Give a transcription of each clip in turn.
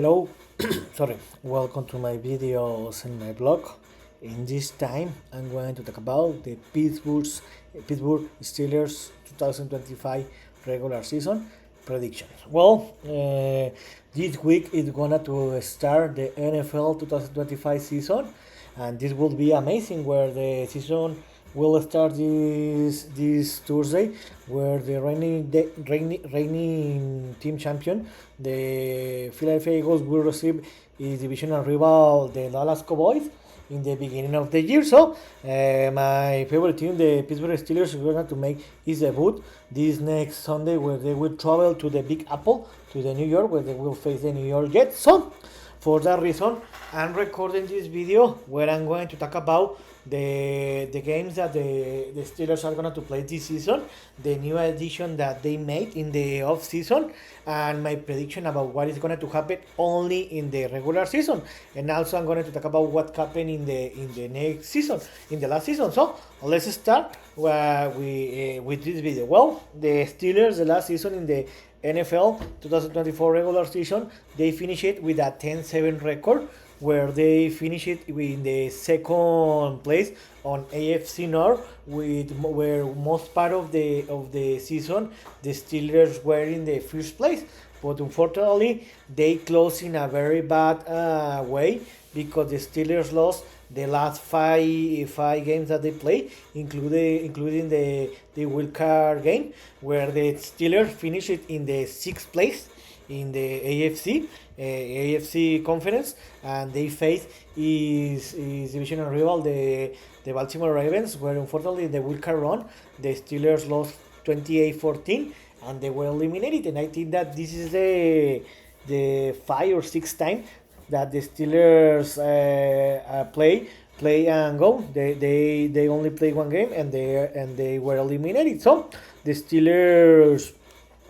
Hello, sorry, welcome to my videos and my blog. In this time, I'm going to talk about the Pittsburgh Steelers 2025 regular season predictions. This week is gonna to start the NFL 2025 season, and this will be amazing. Where the season will start this Thursday, where the reigning team champion, the Philadelphia Eagles, will receive his divisional rival, the Dallas Cowboys, in the beginning of the year. So, my favorite team, the Pittsburgh Steelers, are going to make his debut this next Sunday, where they will travel to the Big Apple, to the New York, where they will face the New York Jets. So, for that reason, I'm recording this video where I'm going to talk about the games that the Steelers are going to play this season, the new addition that they made in the off season, and my prediction about what is going to happen only in the regular season. And also I'm going to talk about what happened in the next season, in the last season. So let's start with this video. Well, the Steelers the last season in the NFL 2024 regular season, they finished it with a 10-7 record, where they finished it in the second place on AFC North, with where most part of the season the Steelers were in the first place. But unfortunately, they closed in a very bad way, because the Steelers lost the last five games that they played, including the Wildcard game, where the Steelers finished it in the sixth place in the AFC conference, and they faced his divisional rival, the Baltimore Ravens, where unfortunately in the wildcard run the Steelers lost 28-14 and they were eliminated. And I think that this is the five or six time that the Steelers play and go. They only play one game, and they were eliminated. So the Steelers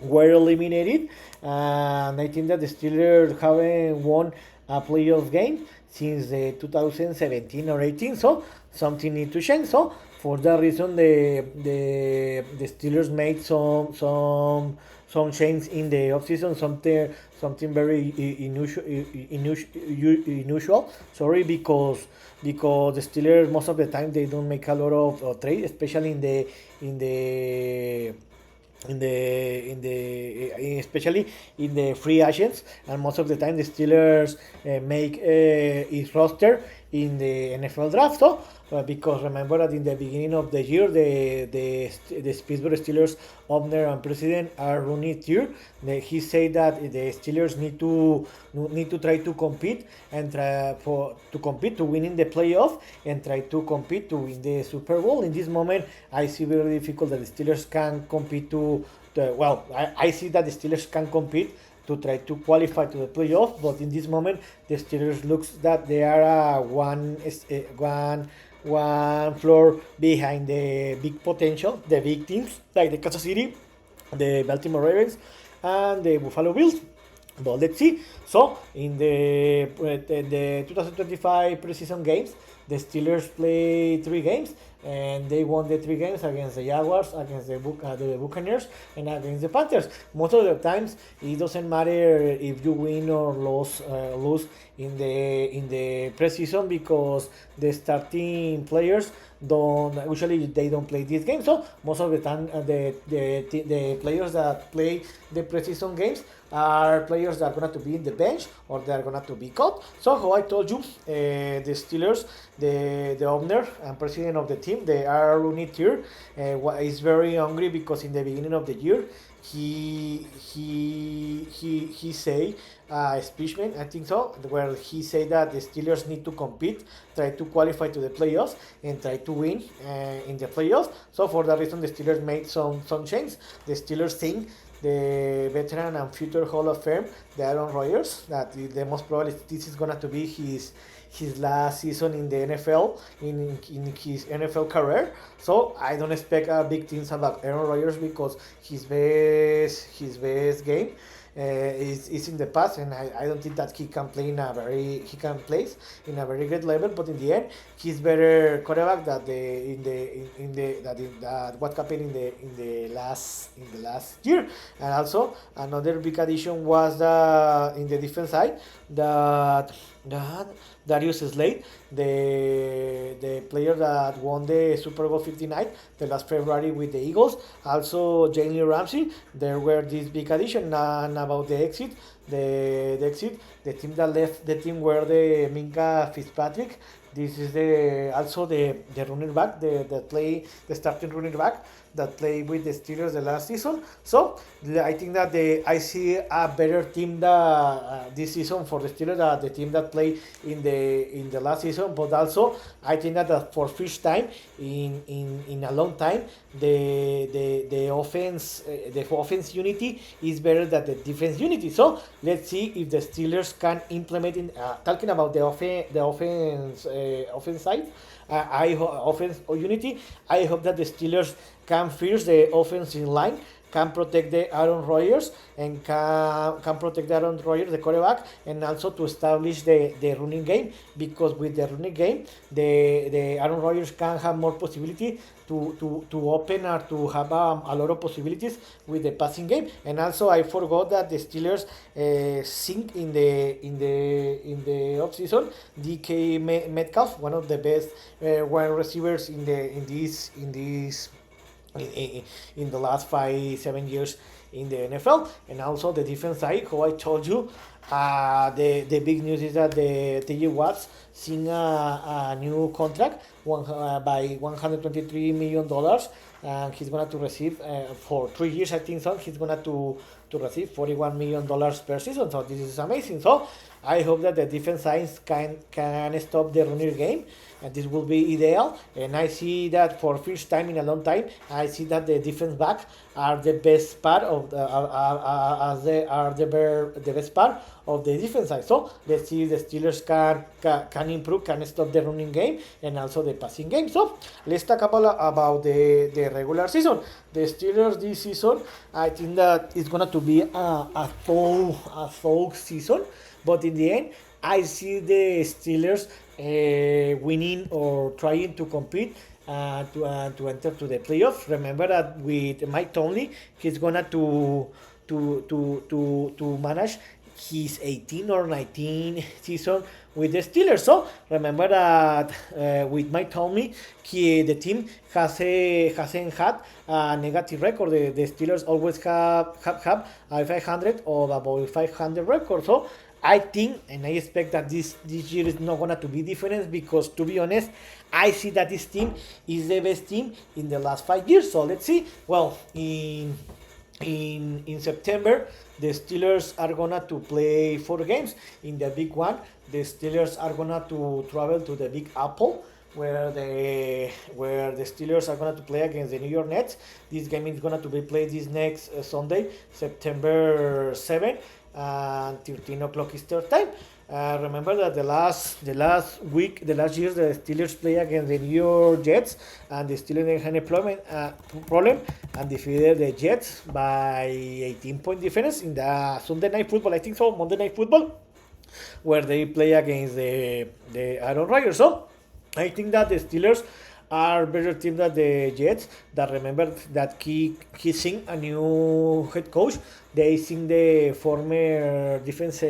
were eliminated, and I think that the Steelers haven't won a playoff game since the 2017 or 18. So something need to change. So for that reason, the Steelers made some change in the offseason, something very unusual. Sorry, because the Steelers most of the time they don't make a lot of trade, especially especially in the free agents, and most of the time the Steelers make his roster in the NFL draft. So because remember that in the beginning of the year, the Pittsburgh Steelers owner and president are Rooney Tier. He said that the Steelers need to try to compete and to win in the playoff, and try to compete to win the Super Bowl. In this moment, I see very difficult that the Steelers can compete I see that the Steelers can compete to try to qualify to the playoff, but in this moment the Steelers looks that they are one floor behind the big potential, the big teams like the Kansas City, the Baltimore Ravens, and the Buffalo Bills. But let's see. So in the 2025 preseason games, the Steelers play three games, and they won the three games against the Jaguars, against the Buccaneers, and against the Panthers. Most of the times, it doesn't matter if you win or lose in the preseason, because the starting players don't play this game. So most of the time, the players that play the preseason games are players that are going to be in the bench, or they are going to be cut. So how I told you, the Steelers, the owner and president of the team, they are Rooney Tier, is very hungry, because in the beginning of the year he say speechman, I think so, where he said that the Steelers need to compete, try to qualify to the playoffs, and try to win in the playoffs. So for that reason, the Steelers made some changes. The Steelers think the veteran and future Hall of Fame, the Aaron Rodgers, that the most probably this is gonna to be his last season in the NFL, in his NFL career. So I don't expect big things about Aaron Rodgers, because his best game is in the past, and I don't think that he can play in a very good level. But in the end, he's better quarterback that that what happened in the last year. And also another big addition was in the defense side that Darius Slade, the player that won the Super Bowl 59 the last February with the Eagles. Also Jalen Ramsey. There were this big addition. And about the exit, the team that left the team were the Minka Fitzpatrick. This is the running back, the starting running back that played with the Steelers the last season. So I think that I see a better team this season for the Steelers than the team that played in the last season. But also I think that for first time in a long time, the offense unity is better than the defense unity. So let's see if the Steelers can implement talking about the offense side. Offense or unity. I hope that the Steelers can fierce the offensive line, can protect the Aaron Rodgers, and can protect the Aaron Rodgers, the quarterback, and also to establish the running game, because with the running game, the Aaron Rodgers can have more possibility to open or to have a lot of possibilities with the passing game. And also I forgot that the Steelers sink in the off season DK Metcalf, one of the best wide receivers in the last 5-7 years in the NFL. And also the defense side, how I told you, the big news is that the Jaguars signed a new contract by $123 million, and he's going to receive for 3 years, I think so. He's going to receive $41 million per season. So this is amazing. So I hope that the defense side can stop the running game, and this will be ideal. And I see that for first time in a long time, I see that the defense back are the best part of the best part of the defense side. So let's see if the Steelers can improve, can stop the running game and also the passing game. So let's talk about the regular season. The Steelers this season, I think that it's gonna to be a full season, but in the end, I see the Steelers winning or trying to compete to enter to the playoffs. Remember that with Mike Tomlin, he's gonna to manage his 18 or 19 season with the Steelers. So remember that with Mike Tomlin, the team hasn't had a negative record. The Steelers always have a 500 or above 500 record. So I think and I expect that this year is not gonna to be different, because to be honest, I see that this team is the best team in the last 5 years. So let's see. Well, in September, the Steelers are gonna to play 4 games. In the big one, the Steelers are gonna to travel to the Big Apple, where the Steelers are gonna to play against the New York Nets. This game is gonna to be played this next Sunday, September 7th. And 13 o'clock Eastern time. Remember that the last year, the Steelers play against the New York Jets, and the Steelers had a problem and defeated the Jets by 18-point difference in the Sunday Night Football, I think so, Monday Night Football, where they play against the Aaron Rodgers. So I think that the Steelers are better team than the Jets. That remember that he sing a new head coach. They sing the former defense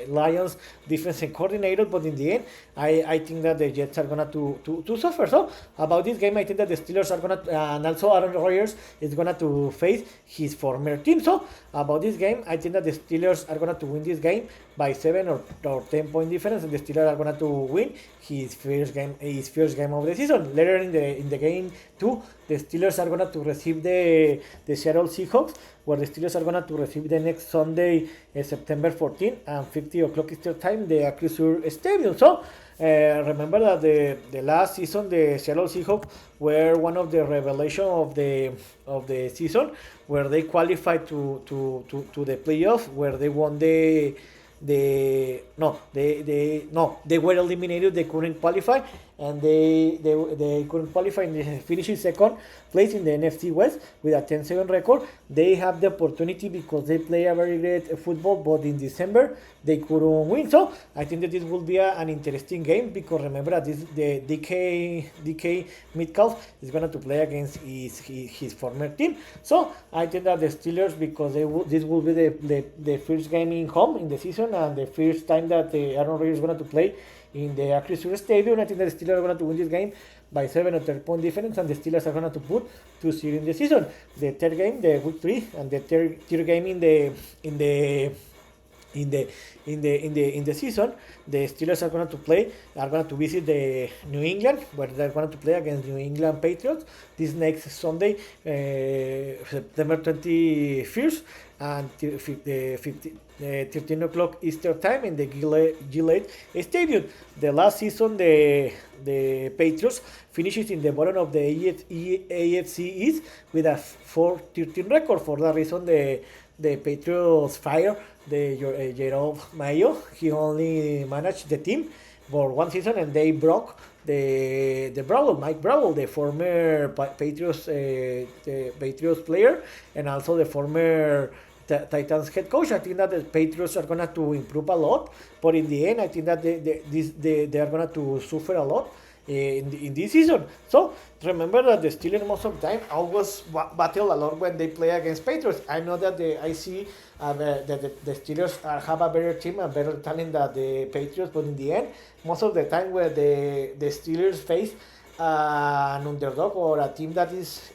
Lions defense coordinator, but in the end, I think that the Jets are gonna to suffer. So about this game, I think that the Steelers are gonna and also Aaron Rodgers is gonna to face his former team. So about this game, I think that the Steelers are gonna to win this game by 7 or 10-point difference, and the Steelers are gonna to win his first game of the season. Later in the game 2, the Steelers are gonna to receive the Seattle Seahawks, where the Steelers are gonna to receive the next Sunday, September 14 and 50 o'clock Eastern time, the Acrisure Stadium. So remember that the last season, the Seattle Seahawks were one of the revelation of the season, where they qualified to the playoff, where they won the they were eliminated. They couldn't qualify, and they couldn't qualify, and they finished second place in the NFC West with a 10-7 record. They have the opportunity because they play a very great football, but in December they couldn't win. So I think that this will be an interesting game, because remember that the DK Metcalf is going to play against his former team. So I think that the Steelers, because this will be the first game in home in the season, and the first time that the Aaron Rodgers is going to play in the Acrisure Stadium, I think that the Steelers are going to win this game by 7 or 10 point difference, and the Steelers are going to put 2-0 in the season. The third game, the week 3, and the third game in the season, the Steelers are going to visit the New England, where they're going to play against New England Patriots this next Sunday, September 21st, and 13 o'clock Eastern time in the Gillette Stadium. The last season, the Patriots finishes in the bottom of the AFC East with a 4-13 record. For that reason, the Patriots fired Jerome Mayo. He only managed the team for one season, and they broke the Mike Browell, the former Patriots player, and also the former Titans head coach. I think that the Patriots are going to improve a lot, but in the end, I think that they are going to suffer a lot in this season. So remember that the Steelers most of the time always battle a lot when they play against Patriots. I know that I see that the Steelers have a better team and better talent than the Patriots, but in the end, most of the time where the Steelers face an underdog or a team that is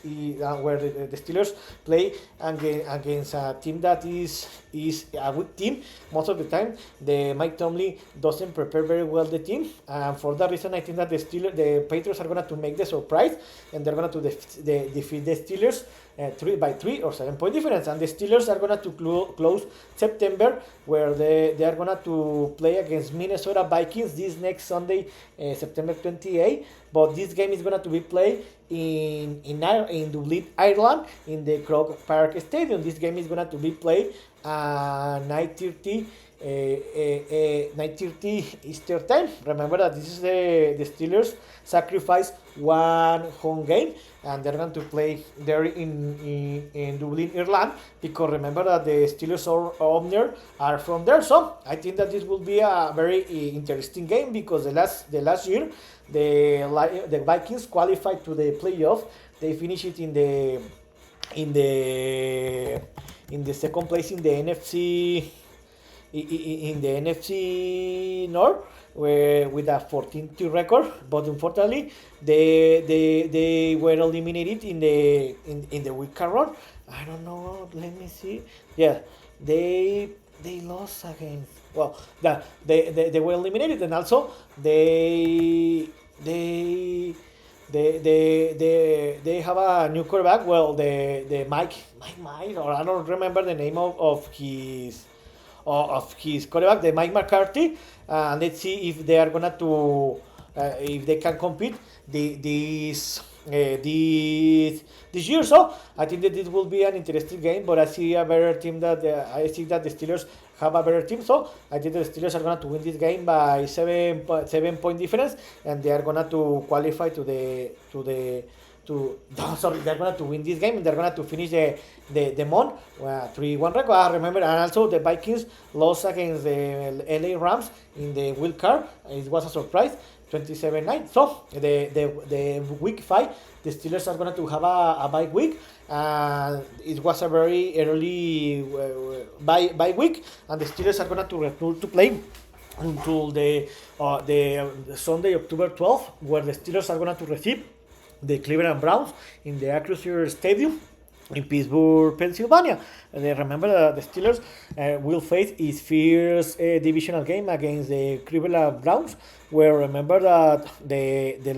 where the Steelers play against a team that is a good team, most of the time the Mike Tomlin doesn't prepare very well the team, and for that reason I think that the Patriots are going to make the surprise, and they're going to defeat the Steelers 3 or 7 point difference, and the Steelers are going to close September, where they are going to play against Minnesota Vikings this next Sunday, September 28. But this game is going to be played in Dublin, Ireland, in the Croke Park Stadium. This game is going to be played 9:30 Eastern time. Remember that this is the Steelers sacrifice one home game, and they're going to play there in Dublin, Ireland, because remember that the Steelers owner are from there. So I think that this will be a very interesting game, because the last year the Vikings qualified to the playoff. They finished it in the second place in the NFC. In the NFC North, with a 14-2 record, but unfortunately they were eliminated in the Wildcard round. I don't know. Let me see. Yeah, they lost against. Well, they were eliminated, and also they have a new quarterback. Well, the Mike, or I don't remember the name of his quarterback, the Mike McCarthy. Let's see if they are gonna if they can compete this year. So I think that this will be an interesting game, but I see a better team I think that the Steelers have a better team. So I think the Steelers are going to win this game by 7 point difference, and they are going to qualify they're going to win this game, and they're going to finish the month 3-1 record. Remember, and also the Vikings lost against the LA Rams in the wild card. It was a surprise, 27-9. So the week 5, the Steelers are going to have a bye week. It was a very early bye week, and the Steelers are going to return to play until the Sunday, October 12th, where the Steelers are going to receive the Cleveland Browns in the Acrisure Stadium in Pittsburgh, Pennsylvania. Remember that the Steelers will face his first divisional game against the Cleveland Browns, where remember that the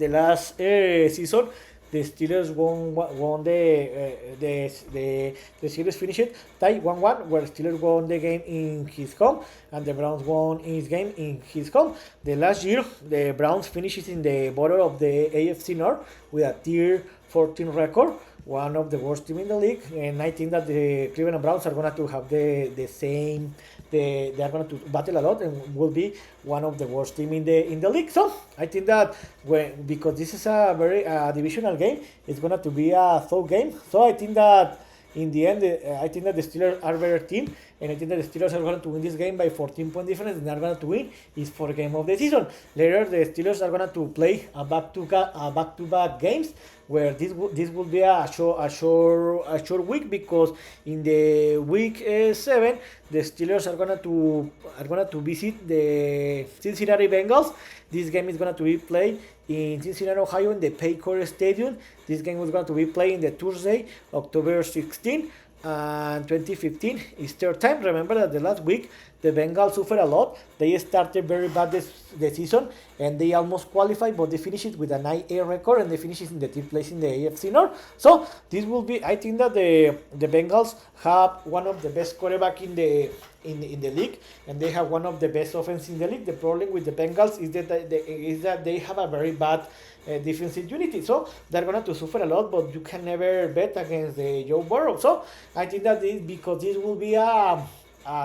last season the Steelers won the series finished tied 1-1, where Steelers won the game in his home and the Browns won his game in his home. The last year the Browns finished in the bottom of the AFC North with a tier 14 record, one of the worst team in the league, and I think that the Cleveland Browns are going to have the same they are going to battle a lot and will be one of the worst team in the league. So I think that because this is a very divisional game, it's going to be a tough game. So I think that in the end, I think that the Steelers are a better team, and I think that the Steelers are going to win this game by 14-point difference, and they are going to win is for game of the season. Later, the Steelers are going to play a back-to-back games, where this will be a short week, because in the week 7, the Steelers are going to visit the Cincinnati Bengals. This game is going to be played in Cincinnati, Ohio, in the Paycor Stadium. This game was going to be played in the Thursday, October 16, and 2015 Easter time. Remember that the last week the Bengals suffered a lot. They started very bad the season, and they almost qualified, but they finished it with a 9-8 record, and they finished in the 3rd place in the AFC North. So this will be, I think that the Bengals have one of the best quarterback in the league, and they have one of the best offense in the league. The problem with the Bengals is that they have a very bad defensive unity, so they're going to suffer a lot, but you can never bet against the Joe Burrow. So I think that because this will be a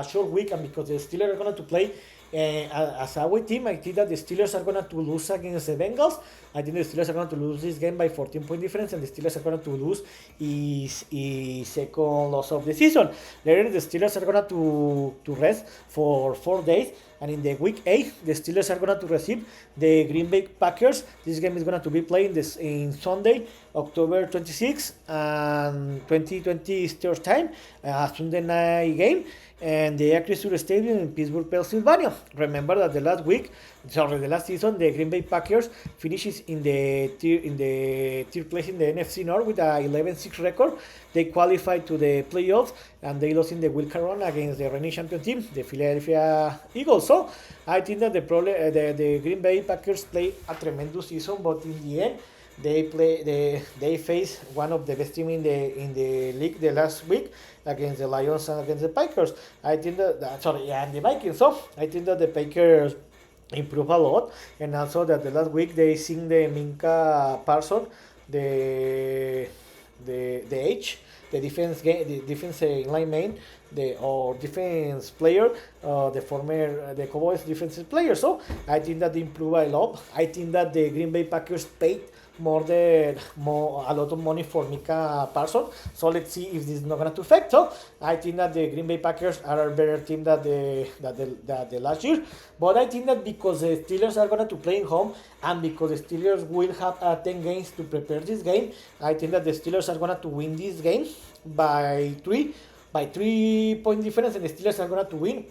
short week, and because the Steelers are going to play as a away team, I think that the Steelers are going to lose against the Bengals. I think the Steelers are going to lose this game by 14-point difference, and the Steelers are going to lose his second loss of the season. Later, the Steelers are going to rest for 4 days, and in the week 8, the Steelers are going to receive the Green Bay Packers. This game is going to be played in Sunday, October 26, and 2020 Easter time, Sunday night game, and the Acrisure Stadium in Pittsburgh, Pennsylvania. Remember that the last season, the Green Bay Packers finishes in the third place in the NFC North with a 11-6 record. They qualified to the playoffs, and they lost in the Wildcard round against the reigning champion team, the Philadelphia Eagles. So I think that the Green Bay Packers play a tremendous season, but in the end, they face one of the best team in the league the last week against the Lions and against the Packers. I think and the Vikings. So I think that the Packers improve a lot, and also that the last week they sing the Minka Parson, the defense lineman, defense player, the Cowboys defensive player. So I think that they improve a lot. I think that the Green Bay Packers paid a lot of money for Micah Parsons. So let's see if this is not going to affect. So I think that the Green Bay Packers are a better team than the last year. But I think that because the Steelers are going to play in home, and because the Steelers will have 10 games to prepare this game, I think that the Steelers are going to win this game by 3-point difference, and the Steelers are going to win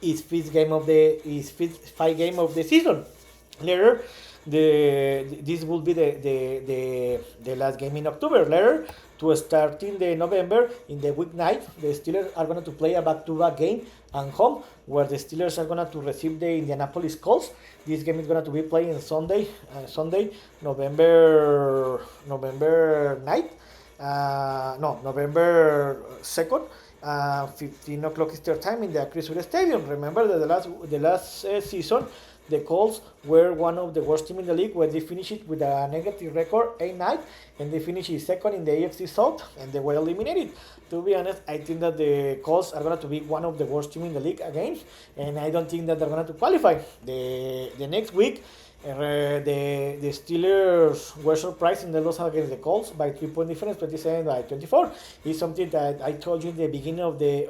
his fifth game of the season. Later, this will be the last game in October. Later, to start in the November, in the week 9, the Steelers are going to play a back-to-back game at home, where the Steelers are going to receive the Indianapolis Colts. This game is going to be played on Sunday, November 9th. November 2nd, 15 o'clock Eastern time in the Acrisure Stadium. Remember that the last season, the Colts were one of the worst teams in the league, where they finished it with a negative record 8-9, and they finished second in the AFC South, and they were eliminated. To be honest, I think that the Colts are going to be one of the worst teams in the league again, and I don't think that they're going to qualify. The next week, the Steelers were surprised in the loss against the Colts by 3-point difference, 27-24. It's something that I told you in the beginning of the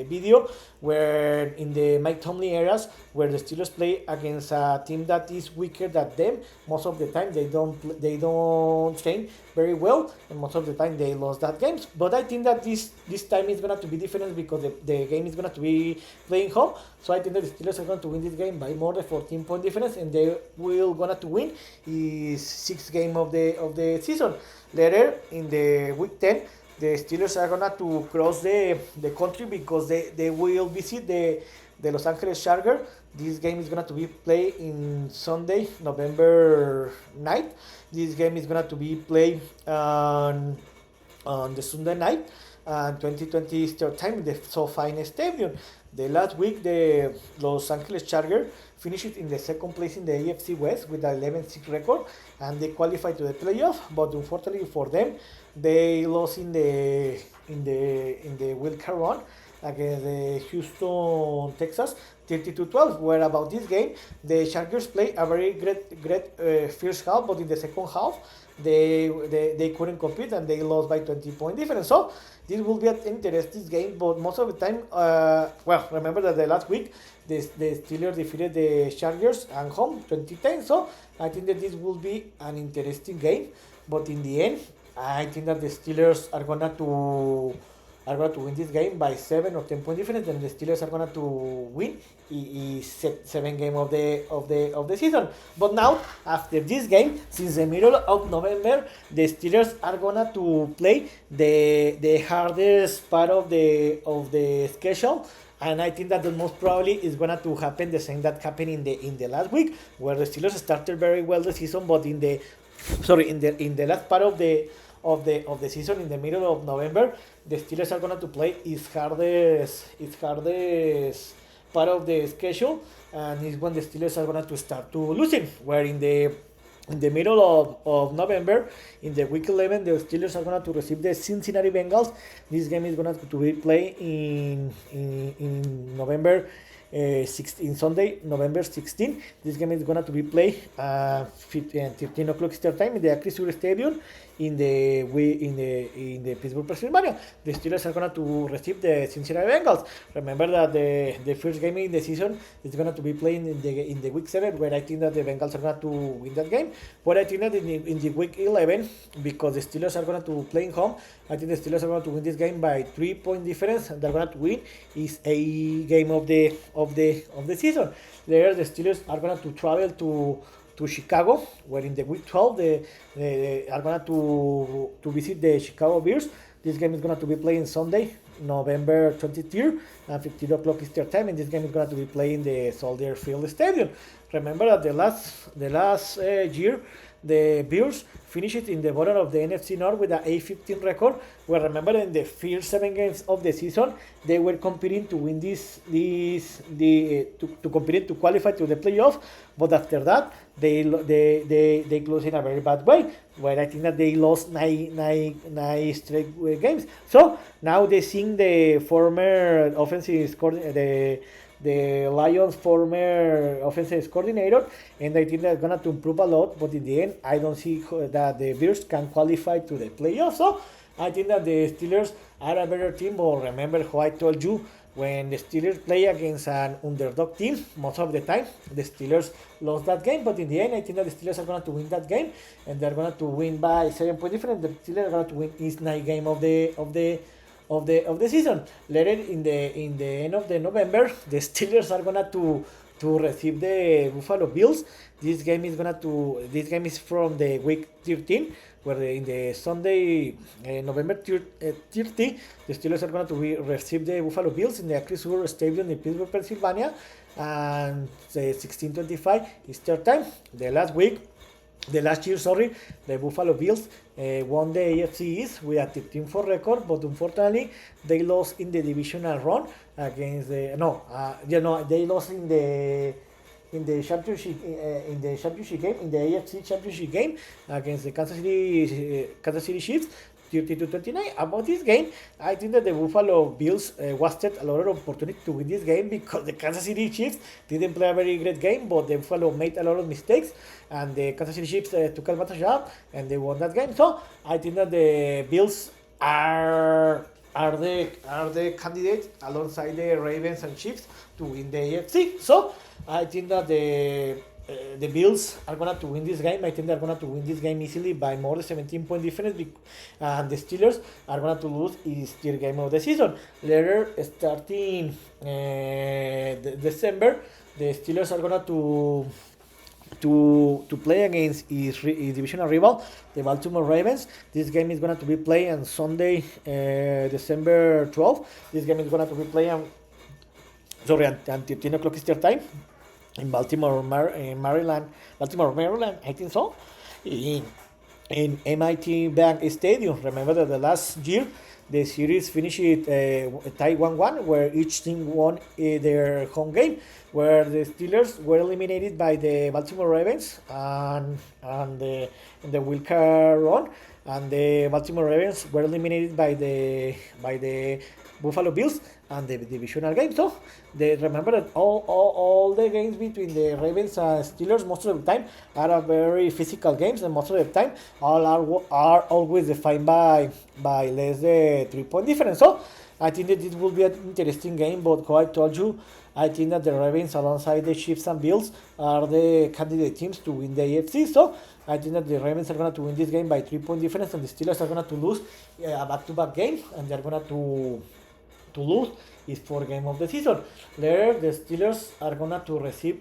video, where in the Mike Tomlin eras, where the Steelers play against a team that is weaker than them, most of the time they don't train very well, and most of the time they lost that games. But I think that this time is going to be different, because the game is going to be playing home. So I think that the Steelers are going to win this game by more than 14-point difference, and they will going to win his 6th game of the season. Later in the week 10, the Steelers are going to cross the country, because they will visit the Los Angeles Chargers. This game is going to be played in Sunday, November 9th. This game is going to be played on the Sunday night, 2020 Eastern time in the SoFi Stadium. The last week, the Los Angeles Chargers finished in the second place in the AFC West with an 11-6 record, and they qualified to the playoff. But unfortunately for them, they lost in the Wildcard round against the Houston, Texas, 32-12. Where about this game, the Chargers play a very great first half, but in the second half, they couldn't compete and they lost by 20-point difference. So this will be an interesting game, but most of the time, remember that the last week the Steelers defeated the Chargers at home 20-10. So I think that this will be an interesting game, but in the end, I think that the Steelers are going to win this game by 7 or 10 point difference, and the Steelers are going to win 7 game of the season. But now, after this game, since the middle of November, the Steelers are going to play the hardest part of the schedule. And I think that the most probably is going to happen the same that happened in the last week, where the Steelers started very well the season, but in the last part of the season, in the middle of November, the Steelers are going to play its hardest part of the schedule, and it's when the Steelers are going to start to losing. Where in the middle of November, in the week 11, the Steelers are going to receive the Cincinnati Bengals. This game is going to be played in November 16, Sunday, November 16. This game is going to be played 15 o'clock Eastern time in the Acrisure Stadium in the Pittsburgh, Pennsylvania. The Steelers are going to receive the Cincinnati Bengals. Remember that the first game in the season is going to be playing in the week 7, where I think that the Bengals are going to win that game. But I think that in the week 11, because the Steelers are going to play in home, I think the Steelers are going to win this game by 3-point difference, and they're going to win is a game of the season. There, the Steelers are going to travel to Chicago, where in the week 12 they are going to visit the Chicago Bears. This game is going to be playing Sunday, November 23rd at 15 o'clock Eastern time, and this game is going to be playing the Soldier Field Stadium. Remember that the last year, the Bears finished in the bottom of the NFC North with an 8-15 record. Where remember in the first 7 games of the season, they were competing to win to compete to qualify to the playoff. But after that, they closed in a very bad way, where I think that they lost nine straight games. So now they sing the former offensive coordinator, the Lions' former offensive coordinator, and I think they're going to improve a lot, but in the end, I don't see that the Bears can qualify to the playoffs. So I think that the Steelers are a better team, but remember how I told you, when the Steelers play against an underdog team, most of the time, the Steelers lost that game, but in the end, I think that the Steelers are going to win that game, and they're going to win by 7 point difference. The Steelers are going to win his 9th game of the season. Later in the end of the November, the Steelers are gonna to receive the Buffalo Bills. This game is from the week 13, where in the Sunday, November 30, the Steelers are going to receive the Buffalo Bills in the Acrisure Stadium in Pittsburgh, Pennsylvania, and 16:25 Eastern time. The last year, the Buffalo Bills won the AFC East with a 13-4 record, but unfortunately they lost in the divisional run against they lost in the championship game, in the AFC championship game against the Kansas City Chiefs, 30-29. About this game, I think that the Buffalo Bills wasted a lot of opportunity to win this game, because the Kansas City Chiefs didn't play a very great game, but the Buffalo made a lot of mistakes, and the Kansas City Chiefs took advantage of, and they won that game. So I think that the Bills are the candidate alongside the Ravens and Chiefs to win the AFC. So I think that the Bills are going to win this game. I think they're going to win this game easily by more than 17 point difference, and the Steelers are going to lose his third game of the season. Later, starting December, the Steelers are going to play against his divisional rival, the Baltimore Ravens. This game is going to be played on Sunday, December 12th. This game is going to be played until 10 o'clock Eastern time in Baltimore, Maryland, I think so, in MIT Bank Stadium. Remember that the last year the series finished tied 1-1, where each team won their home game, where the Steelers were eliminated by the Baltimore Ravens and the Wildcard run, and the Baltimore Ravens were eliminated by the Buffalo Bills, and the divisional game. So they remember that all the games between the Ravens and Steelers most of the time are very physical games, and most of the time all are always defined by less than 3 point difference. So I think that it will be an interesting game, but how I told you, I think that the Ravens alongside the Chiefs and Bills are the candidate teams to win the AFC. So I think that the Ravens are going to win this game by 3 point difference, and the Steelers are going to lose a back-to-back game, and they're going to lose is 4th game of the season. Later, the Steelers are going to return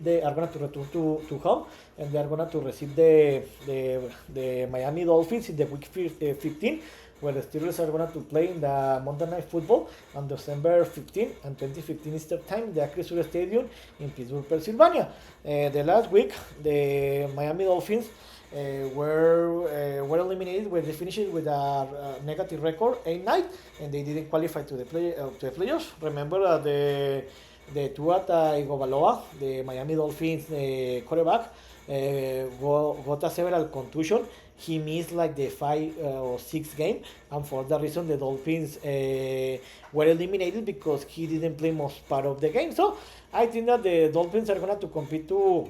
to home, and they are going to receive the Miami Dolphins in the week 15, where the Steelers are going to play in the Monday Night Football on December 15 and 2015 Eastern Time in the Acrisure Stadium in Pittsburgh, Pennsylvania. The last week, the Miami Dolphins were eliminated when they finished with a negative record 8-9, and they didn't qualify to the playoffs. Remember the Tua Tagovailoa, the Miami Dolphins quarterback, got a several contusion. He missed like the 5 or 6 game, and for that reason the Dolphins were eliminated because he didn't play most part of the game. So I think that the Dolphins are going to compete to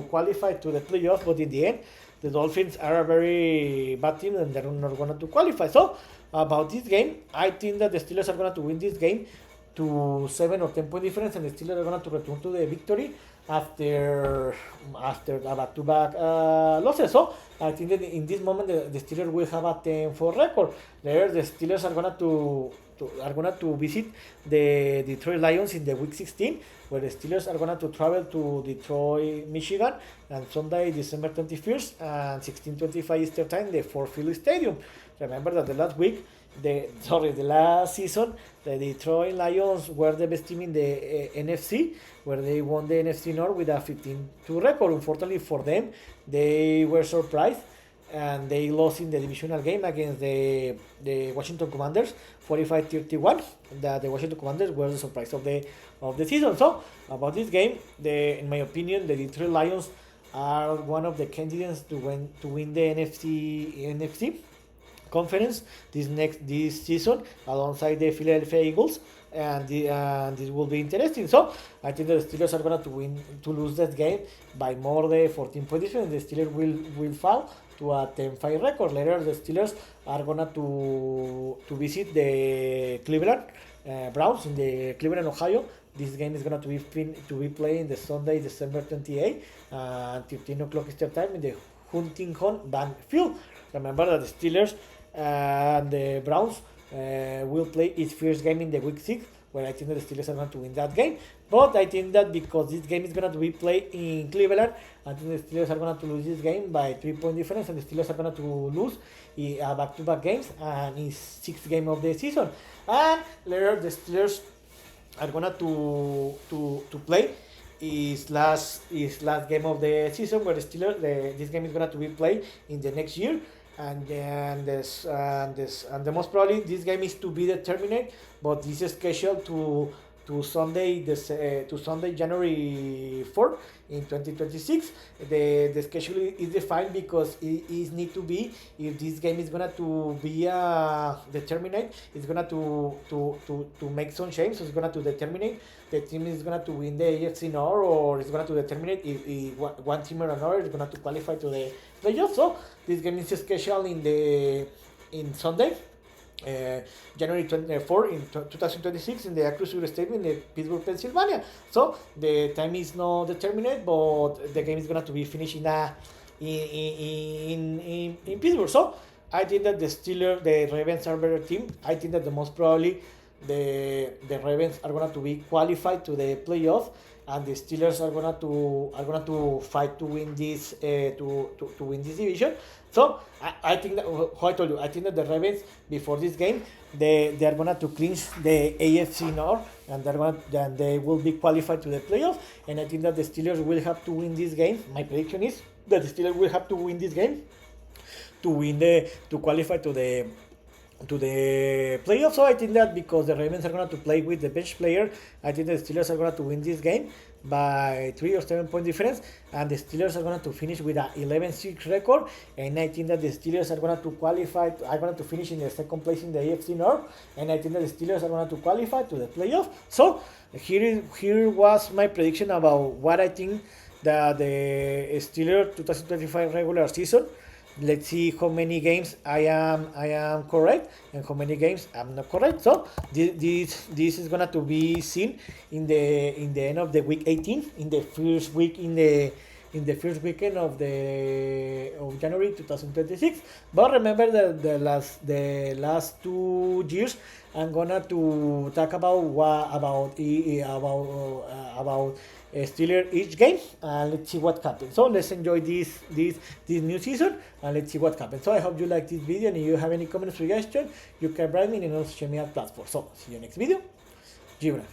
qualify to the playoffs, but in the end the Dolphins are a very bad team and they're not going to qualify. So about this game, I think that the Steelers are going to win this game to 7 or 10 point difference, and the Steelers are going to return to the victory after a back-to-back losses. So I think that in this moment the Steelers will have a 10-4 record. There the Steelers are going to visit the Detroit Lions in the week 16, where the Steelers are going to travel to Detroit, Michigan, and Sunday, December 21st and 16:25 Eastern Time, the Ford Field Stadium. Remember that the last season, the Detroit Lions were the best team in the NFC, where they won the NFC North with a 15-2 record. Unfortunately for them, they were surprised and they lost in the divisional game against the Washington Commanders 45-31. The Washington Commanders were the surprise of the season. So about this game, in my opinion, the Detroit Lions are one of the candidates to win the NFC conference this season alongside the Philadelphia Eagles, and this will be interesting. So I think the Steelers are going to lose that game by more than 14 points, and the Steelers will fall to a 10-5 record. Later the Steelers are going to visit the Cleveland Browns in the Cleveland, Ohio. This game is going to be playing the Sunday, December 28 at 13 o'clock Eastern Time in the Huntington Bank Field. Remember that the Steelers and the Browns will play its first game in the week 6, where I think that the Steelers are going to win that game. But I think that because this game is going to be played in Cleveland, I think the Steelers are going to lose this game by 3 point difference, and the Steelers are going to lose back-to-back games and in 6th game of the season. And later the Steelers are going to play his last game of the season, where the Steelers this game is going to be played in the next year. And then the most probably this game is to be determined, but this is scheduled to Sunday January 4th in 2026. The schedule is defined because it need to be, if this game is gonna to be determined, it's gonna to make some change. So it's gonna to determine the team is gonna to win the AFC North, or it's gonna to determine if one team or another is gonna to qualify to the playoffs. So this game is scheduled in Sunday, January 24 in 2026 in the Acrisure Stadium in Pittsburgh, Pennsylvania. So the time is not determined, but the game is going to be finished in Pittsburgh. So I think that the Ravens are a better team. I think that the most probably the Ravens are going to be qualified to the playoff, and the Steelers are going to fight to win this to win this division. So I think that, how I told you, I think that the Ravens before this game they are going to clinch the AFC North, and they will be qualified to the playoff. And I think that the Steelers will have to win this game. My prediction is that the Steelers will have to win this game to qualify to to the playoffs. So I think that because the Ravens are going to play with the bench player, I think the Steelers are going to win this game by 3 or 7 point difference, and the Steelers are going to finish with an 11-6 record, and I think that the Steelers are going to qualify, are going to finish in the second place in the AFC North, and I think that the Steelers are going to qualify to the playoff. So here was my prediction about what I think that the Steelers 2025 regular season. Let's see how many games I am correct and how many games I'm not correct. So this is gonna to be seen in the end of the week 18, in the first week in the first weekend of January 2026. But remember that the last 2 years I'm gonna to talk about Steelers each game, and let's see what happens. So let's enjoy this new season, and let's see what happens. So I hope you like this video, and if you have any comments, suggestions, you can write me in any social media platform. So see you next video. Gibran.